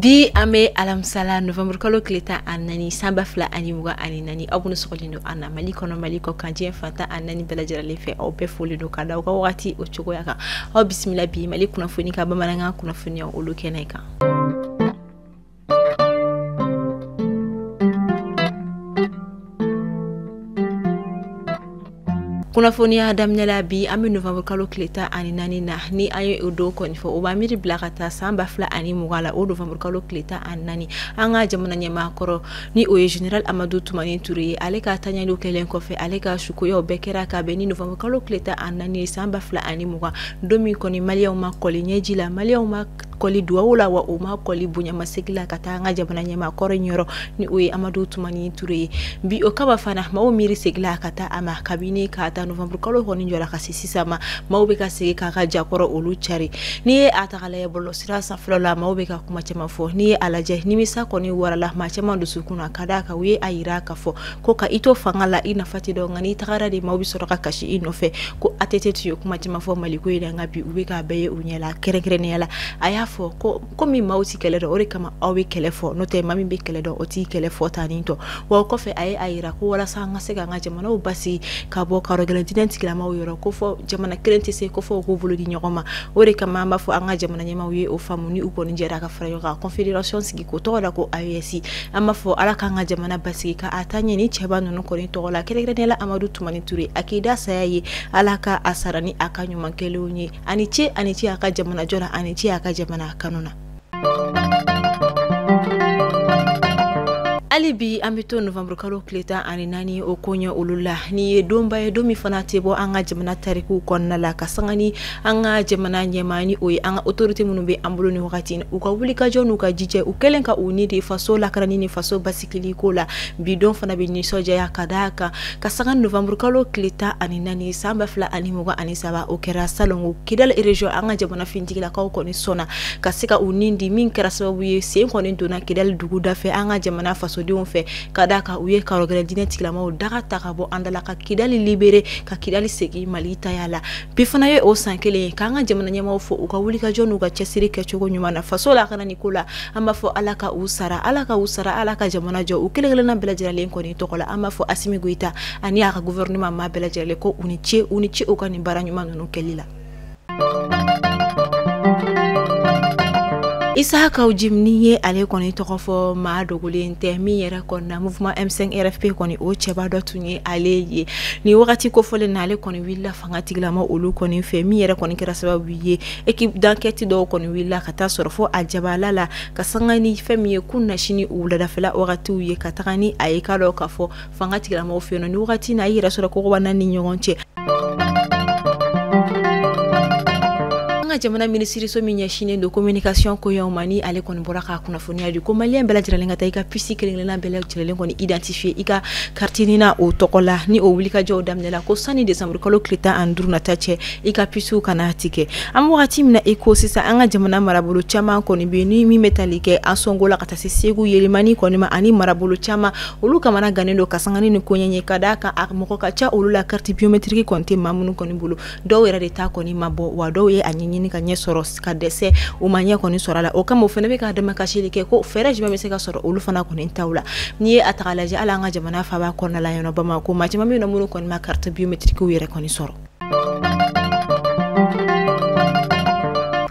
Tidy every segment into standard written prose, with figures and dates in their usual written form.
Bi ame alamsala November kalo kleta anani samba fla ani muga ani nani abunu sokolindo anna maliko kanji fata anani bela jarale fe au be folindo kada uka wati ochogo yaka au bismillah bi maliko kuna funi ka bamananga kuna funi olu keneka. Kuna foni Adam Nela bi ami November kalo kleta ani nani na ni ayo udo koni fo obamiri blakata samba fla ani mugala o November kalo kleta ani nani anga jamana nyama koro ni oye General Amadou Toumani Touré aleka tanya lo kelen kofe aleka shukoyo bekera ka beni November kalo kleta ani nani samba fla ani muga domi koni malia uma koli nyejila malia uma koli duawula wa uma koli bunya masekila kata anga jamana nyama koro nyoro ni oye Amadou Toumani Touré bi okaba fana ma miri segila kata ama kabini kata November kalo honi njora kasisi sama maubeka sege kaka jakoro olu chari ni atakala ya bolo sira saflola maubeka kuma chema fo ni alaje ni misa koni warala ma chema ndusukuna kadaka we ayira ka fo ko ka ito fangala ina fati do ngani takara de maubi soroka kashi inofe ko atete tiyo kuma chema fo maliko ina ngabi ubeka beye unyela kere ne yala aya fo ko mi mauti kele do ore kama awi kele fo no te mami be kele do oti kele fo taninto wa ko fe ayira ko wala sanga sega ngaje mana ubasi kabo karo identity kila ma yoro ko fo jamana krenti se ko fo ko bulu di nyoma ore kama ma fo anga jamana nyama wi o famu ni uko ni jera ka frayo ka confederation sigi ko to da ko AEC ama fo ala ka anga jamana basigi ka atanye ni cheba no ko ni to la kere la Amadou Toumani Touré akida sayi ala ka asarani akanyuma kelunyi aniche aka jamana jora aniche aka jamana kanuna alibi ambito November kalo kleta ani nani okonya ulula ni domba e domi fana tebo anga jamana tariku konna la kasangani anga jamana nyemani oyi anga autorité munu be ambulo ni wakati ukawulika jonu ka jije ukelenka unidi faso la karani ni faso basikili kola bidon fana be ni soja ya kadaka kasanga November kalo kleta ani nani samba fla ani muga ani saba okera salongo kidal region anga jamana fintikila ka ko ni sona kasika unindi min kera sababu ye sen ko ni dona kidal dugu dafe anga jamana faso on fait kadaka uye karogel dinetik la mo daga takabo andala ka kidali libéré ka kidali segi malita yala bifana ye o sankele kanga jamana nyama fo ukawulika jonu ga chesiri ke chogo nyuma na fasola kana nikola ama fo alaka alaka jamana jo ukelegele na bela jira len ko ni tokola ama fo Assimi Goïta ani aka gouvernement ma bela jira le ko unichi okani baranyuma no kelila Isaka ujimniye ale koni tokofo ma dogole nte mi yera konna mouvement M5 RFP koni o cheba dotunye ale ye ni wakati ko fole na ale koni willa fangati glama olu koni fe mi yera koni kira sababu ye équipe d'enquête do koni willa kata sorfo aljabalala kasangani femi kunna shini ula da fela wakati uye katagani ayekalo kafo fangati glama o fe no ni wakati na yira sura ko banani nyonche jamana ministre so minya shine de communication ko yomani ale kon boraka kuna fonia du ko malien bela jiralenga taika pisi kelengena bela jiralenga kon identifier ika kartinina o tokola ni o wulika jo damnela ko sani décembre ko kleta andruna tache ika pisu kana tike am wakati mina ekosisa anga jamana marabulu chama kon beni mi metalike asongola kata segu yelimani kon ma ani marabulu chama uluka mana ganendo kasangani ni konyenye kadaka akmoko kacha ulula carte biométrique konte mamunu kon bulu do wera de ta kon mabo wa do ye anyini kanye soro ka dese umanya koni sorala o kama ofene be ka dama kashilike ko fere jiba meseka soro ulu fana koni ntawla ni atakalaje ala nga jamana fa ba konna la yono bama ko majima mi no munu koni ma carte biométrique wire koni soro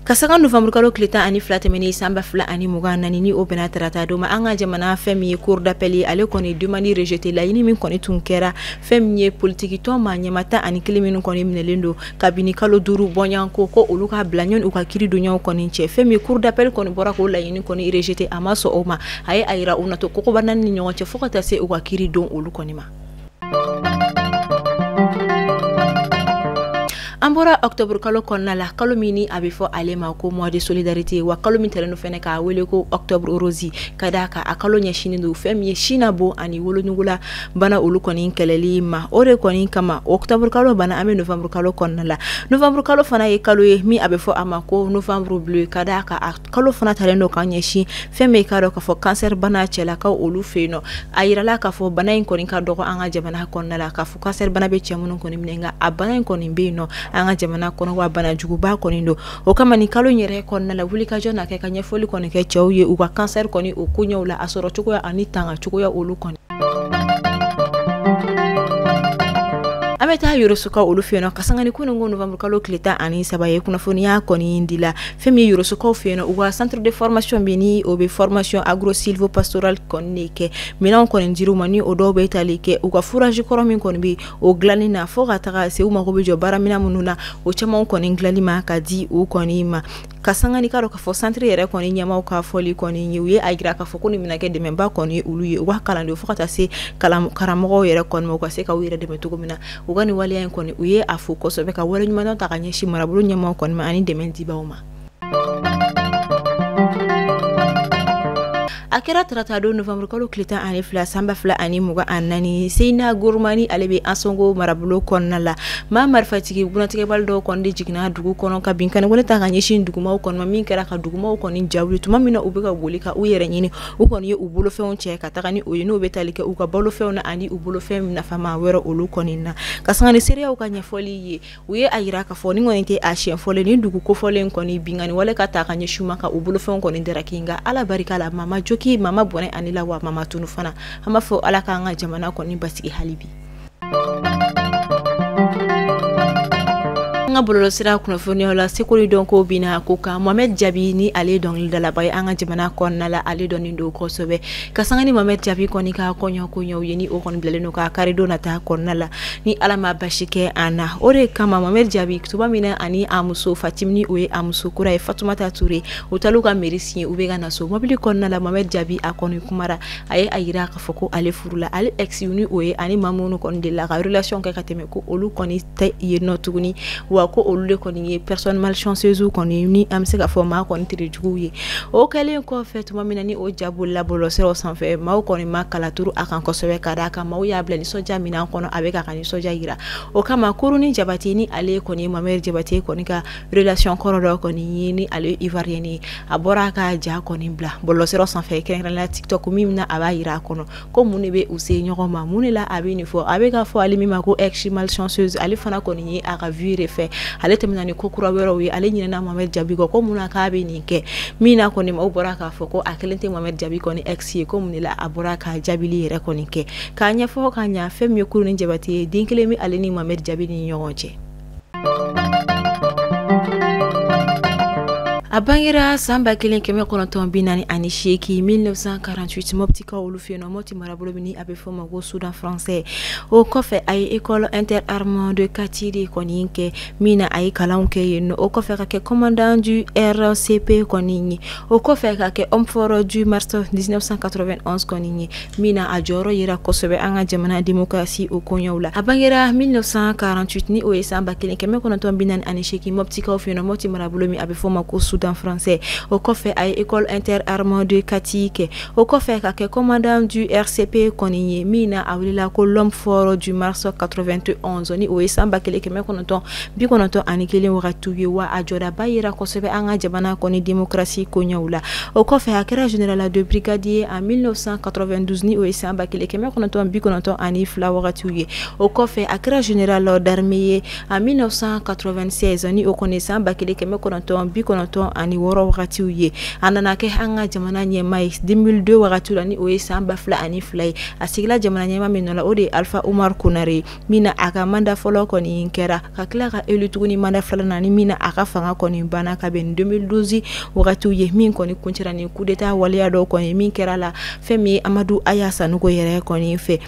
kasanga November kalo kleta ani flate meni samba fla ani mugana ni obena trata do ma anga jamana femi cour d'appel ale koni demandi rejeter la yini min koni tunkera femi politique to ma nyamata ani kiliminu koni minelendo kabini kalo duru bonyanko ko uluka blanyon uka kiri dunya koni che femi cour d'appel koni bora ko la yini koni rejeter amaso oma ay ayira unato ko banani nyonche fokata se uka kiri don ulu koni ma Ambora Octobre kalo konna la kalo mini abifo alema ko mois de solidarité wa kalo min tereno fene ka wele ko Octobre rosi kadaka akalo nya shini do femi shina bo ani wolo nyugula bana ulu koni keleli ma ore koni kama Octobre kalo bana ame Novembre kalo konna la Novembre kalo fana ye kalo ye mi abifo amako Novembre bleu kadaka kalo fana tereno kanya shi femi kado ka fo cancer bana chela ka ulu feno ayira la ka fo bana in koni ka dogo anga jabana konna la ka fo cancer bana be chemuno koni mnenga abana in koni be no anga anga jamana kono wa bana juguba koni do o kama ni kalo nyere konna la wuli ka jona ke kanya foli koni ke chawye u ka cancer koni o kunyo la asoro chuko ya anitanga chuko ya olu koni ameta yurosuka olufeno kasangani kuno ngo Novembre kalo kleta ani sabaye kuna fonia koni indila femi yurosuka ofeno uwa centre de formation bini obe formation agro silvo pastoral konike milan koni ndiru mani odo be talike uka fourage koromi koni bi o glani na foga taka se uma ko be jo baramina mununa o chama koni nglali ma kadi o koni ma kasangani karo ka fo centre yere koni nyama ka foli koni nyiwe agira ka fo koni minake de memba koni uluye wa kala ndo fokata se kala karamo yere koni mo ka se ka wire de metugo mina ugani wali yan koni uye afu ko sobe ka wala nyuma ta kanye shi marabulu nyama koni ma ani de menti bauma akira tratado Novembre kalo kleta ani fla samba fla ani muga anani seina gurmani alebe asongo marabulo konnala ma marfatigi bunatike baldo konde jigna dugu kono ka binkane wala ta ganye shin dugu ma kon ma min kera ka dugu ma kon jawli tuma mina ubega bolika uyere nyini ukon ye ubulo fe on che ka tagani oyino betalike uka bolo fe on ani ubulo fe na fama wero olu konina kasangani seria ukanya foli ye uye ayira ka foni ngonite a shen foli ni dugu ko foli koni bingani wala ka ta ganye shuma ka ubulo fe on koni derakinga ala barika la mama ki mama bone anila wa mama tunu fana hama fo ala ka nga jamana ko ni basi halibi nga bololo sira kuna foni hola sekoli donko bina ko ka Mohamed Jabi ni ale don dala bay anga jamana ko nala ale don ndo ko sobe kasangani Mohamed Jabi ko ni ka ko nyo yeni o kon blele ka kare do nata ko nala ni alama bashike ana ore kama Mohamed Jabi tuba mina ani amuso fatimni oye amuso kura e Fatoumata Touré utaluka merisi ubega na so mobili ko nala Mohamed Jabi akoni kumara aye ayira ka foko ale furula ale ex uni oye ani mamuno kon de la relation ka kateme ko olu koni te yeno tuguni ko olu koni ye personne malchanceuse koni ni amse ka forma koni trijuye o kale ko fait mamina ni o jabul la bolo sero sans fait ma koni makala turu akan ko sobe kada ka ma ya blani soja mina kono abeka kani soja ira o kama kuruni jabati ni ale koni mamer jabati koni ka relation korodo koni ni ale ivarieni abora ka ja koni bla bolo sero sans fait kren la TikTok mimna aba ira kono ko munebe use nyoma munela abini fo abeka fo alimi mako ex malchanceuse ale fana koni ye aka vire fait ale temna ni kokura wero wi ale nyina na Mohamed Jabi ko muna ka be ni ke mina ko ni ma boraka fo ko akelente Mohamed Jabi ko ni ex ko munila aboraka jabili re ko ni ke kanya fo kanya fem yokuru ni jabati dinkele mi ale ni Mohamed Jabi ni nyonje Abangira samba kelen keme konoton binani ani sheki 1948 moptika olufeno moti marabulo bini abe foma go Soudan français o kofe ay école interarmement de Katiri koninke mina ay kalaunke yeno o kofe ka commandant du RCP koninyi o kofe ka homme fort du mars 1991 koninyi mina ajoro yira kosobe anga jamana démocratie o konyola abangira 1948 ni o samba kelen keme konoton binani ani sheki moptika ofeno moti marabulo mi abe foma go Soudan français au coffre à école interarmement de Katike au coffre à commandant du RCP konigné mina awlila ko l'homme fort du mars 91 ni o samba kele keme konoton bi konoton anikele wakatuye wa ajoda bayira ko sebe anga jabana koni démocratie konyawla au coffre à créa général de brigadier en 1992 ni o samba kele keme konoton bi konoton anifla wakatuye au coffre à créa général d'armée en 1996 ni o connaissant bakele keme konoton bi konoton ani woro wakati uye anana ke hanga jamana nyema 2002 wakati ni oye samba fla ani fly asigla jamana nyema minola ode Alpha Umar Kunare mina aka manda folo koni inkera kakla ka elutuni manda fla nani mina aka fanga koni bana ka ben 2012 wakati uye min koni kunchira ni kudeta wale ado koni min kera la femi Amadou Ayasa nuko yere koni fe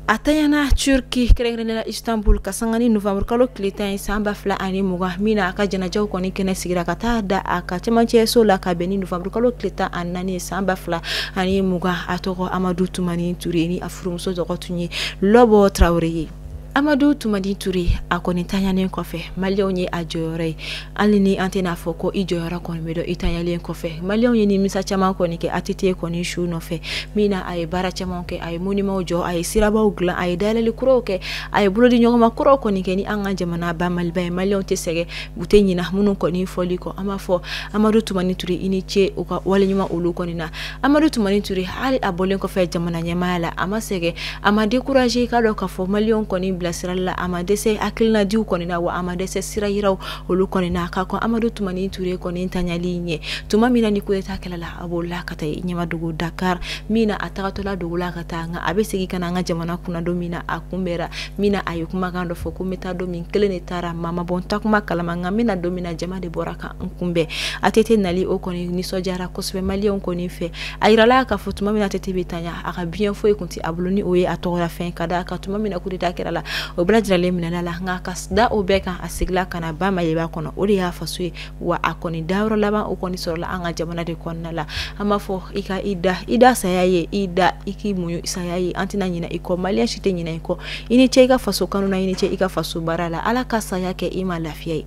atayana Turki kerengrena Istanbul kasangani Novembre kalo kleta samba fla ani muga mina aka jana jaw koni kene sigira kata da aka temanche so la ka beni Novembre kalo kleta anani samba fla ani muga atoko Amadou Toumani Touré ni afrum so dokotunyi Lobo Traoré Amadou Toumani Touré akoni tanyane kofe malionye ajore alini antena foko ijora koni medo itanyale kofe malionye ni misa chama koni ke atite koni shu no fe mina ay bara chama ke ay monima ojo ay siraba ugla ay dalali kuro ke ay bulodi nyoma kuro koni ke ni anga jamana ba malba malion te sege butenyi na munun koni foli ko amafo Amadou Toumani Touré iniche uka wale nyuma ulu koni na Amadou Toumani Touré hali abolen kofe jamana nyamala amasege ama décourager kado ka fo malion koni la sira la ama dɛsɛ hakilina diw kɔni na wa ama dɛsɛ sira yiraw olu kɔni na ka kɔn Amadu Tumani Ture kɔni tanyali ɲɛ tuma min na ni kudeta kɛlɛla a b'o la ka taa ɲɛmadugu Dakar min na a tagatɔla dugu la ka taa nka a bɛ segin ka na an ka jamana kunna don min na a kunbɛra min na a ye kumakan dɔ fɔ ko n bɛ taa don min kelen de taara mama bɔ n takuma kalama nka n bɛna don min na jama de bɔra ka n kunbɛn ATT nali o kɔni nisɔndiyara kosɛbɛ maliyɛnw kɔni fɛ a yirala k'a fɔ tuma min na ATT bɛ tanya a ka biɲɛ foyi kun tɛ a bolo ni o ye a tɔgɔla fɛn ka da ka tuma min na kudeta kɛra la o bɛɛ lajɛlen minɛla la nka ka da o bɛɛ kan a segila ka na ba Mayeba kɔnɔ o de y'a faso ye wa a kɔni dayɔrɔ laban o kɔni sɔrɔla an ka jamana de kɔnɔna la an b'a fɔ i ka i da saya ye i da i k'i muɲu saya ye an tɛna ɲinɛ i kɔ maliyɛn si tɛ ɲinɛ i kɔ i ni ce i ka faso kanu na i ni ce i ka faso baara la Ala ka saya kɛ i ma lafiya ye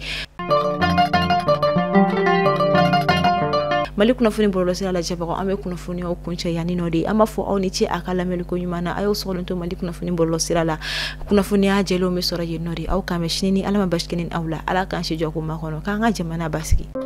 Mali kunnafoni bɔlɔlɔ sira lajɛbagaw an bɛ kunnafoni o kuncɛ yanni nɔ de an b'a fɔ aw ni ce a ka lamɛnliko ɲuman na a y'o sɔgɔlen to Mali kunnafoni bɔlɔlɔ sira la kunnafoniya jɛlenw bɛ sɔrɔ yen nɔ de aw k'an mɛn sini ni Ala ma basi kɛ ni aw la Ala k'an si jɔ ko makɔnɔ k'an ka jamana basigi